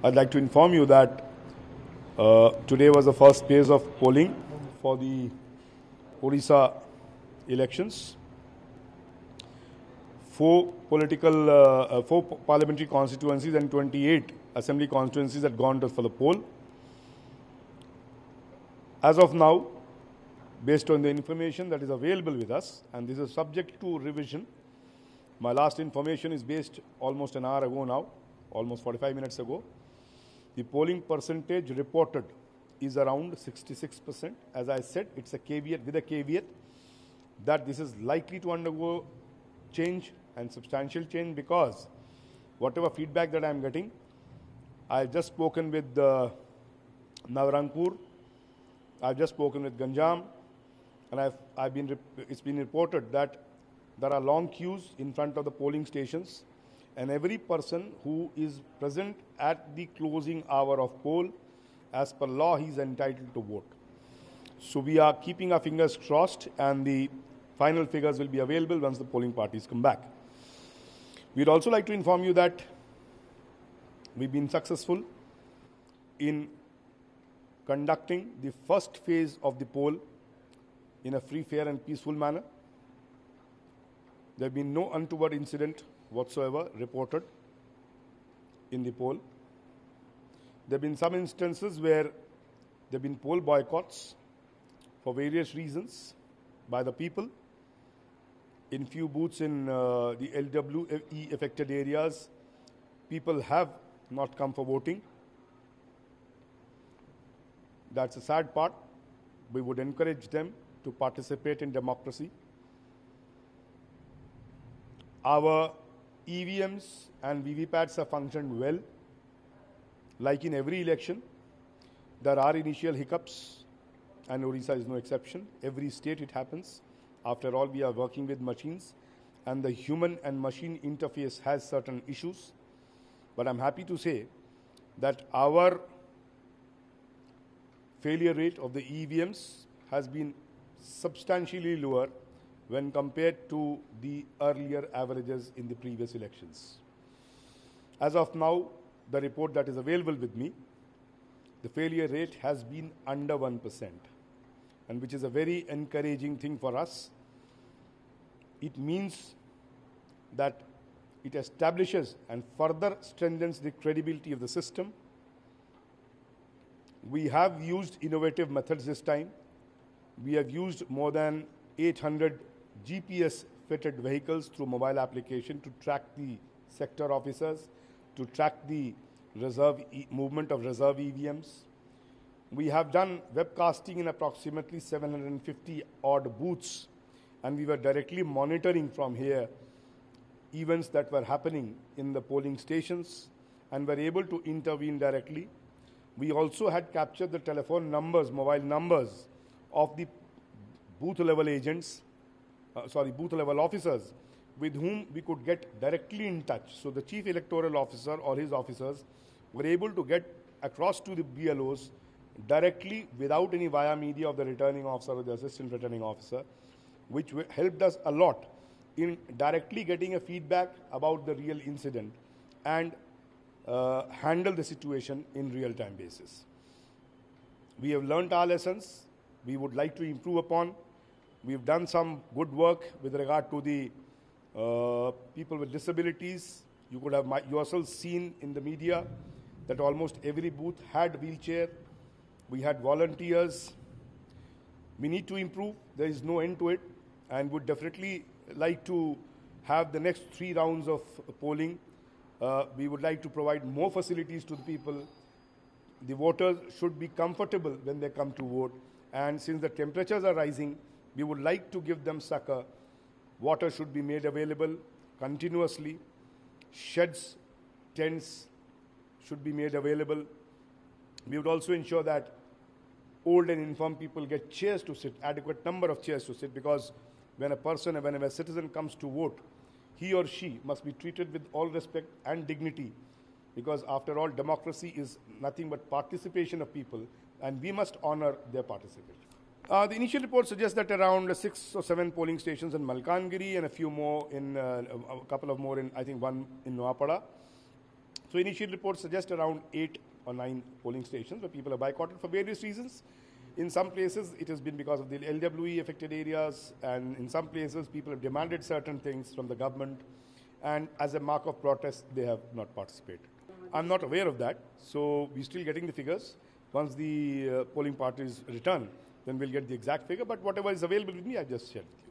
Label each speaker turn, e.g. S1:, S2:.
S1: I'd like to inform you that today was the first phase of polling for the Odisha elections. Four parliamentary constituencies and 28 assembly constituencies had gone for the poll. As of now, based on the information that is available with us, and this is subject to revision, my last information is based almost an hour ago now, almost 45 minutes ago. The polling percentage reported is around 66%. As I said, it's a caveat with a caveat that this is likely to undergo change and substantial change, because whatever feedback that I'm getting, I've just spoken with Navrangpur, I've just spoken with Ganjam, and it's been reported that there are long queues in front of the polling stations, and every person who is present at the closing hour of poll, as per law, he is entitled to vote. So we are keeping our fingers crossed, and the final figures will be available once the polling parties come back. We'd also like to inform you that we've been successful in conducting the first phase of the poll in a free, fair and peaceful manner. There have been no untoward incident whatsoever reported in the poll. There have been some instances where there have been poll boycotts for various reasons by the people. In few booths in the LWE affected areas, people have not come for voting. That's a sad part. We would encourage them to participate in democracy. Our EVMs and VVPATs have functioned well. Like in every election, there are initial hiccups, and Odisha is no exception. Every state it happens. After all, we are working with machines, and the human and machine interface has certain issues. But I'm happy to say that our failure rate of the EVMs has been substantially lower when compared to the earlier averages in the previous elections. As of now, the report that is available with me, the failure rate has been under 1%, and which is a very encouraging thing for us. It means that it establishes and further strengthens the credibility of the system. We have used innovative methods this time. We have used more than 800 GPS-fitted vehicles through mobile application to track the sector officers, to track the movement of reserve EVMs. We have done webcasting in approximately 750 odd booths, and we were directly monitoring from here events that were happening in the polling stations, and were able to intervene directly. We also had captured the telephone numbers, mobile numbers of the booth level agents, booth level officers, with whom we could get directly in touch. So the chief electoral officer or his officers were able to get across to the BLOs directly without any via media of the returning officer or the assistant returning officer, which helped us a lot in directly getting a feedback about the real incident and handle the situation in real-time basis. We have learned our lessons. We would like to improve upon. We've done some good work with regard to the people with disabilities. You could have yourself seen in the media that almost every booth had wheelchair. We had volunteers. We need to improve. There is no end to it, and would definitely like to have the next 3 rounds of polling. We would like to provide more facilities to the people. The voters should be comfortable when they come to vote. And since the temperatures are rising, we would like to give them succor. Water should be made available continuously. Sheds, tents should be made available. We would also ensure that old and infirm people get chairs to sit, adequate number of chairs to sit, because when a citizen comes to vote, he or she must be treated with all respect and dignity, because after all, democracy is nothing but participation of people, and we must honor their participation. The initial report suggests that around 6 or 7 polling stations in Malkangiri and a few more in, a couple of more in, I think one in Noapada, So initial reports suggest around 8 or 9 polling stations where people are boycotted for various reasons. In some places, it has been because of the LWE affected areas, and in some places, people have demanded certain things from the government, and as a mark of protest, they have not participated. I'm not aware of that, so we're still getting the figures. Once the polling parties return, then we'll get the exact figure, but whatever is available with me, I just shared with you.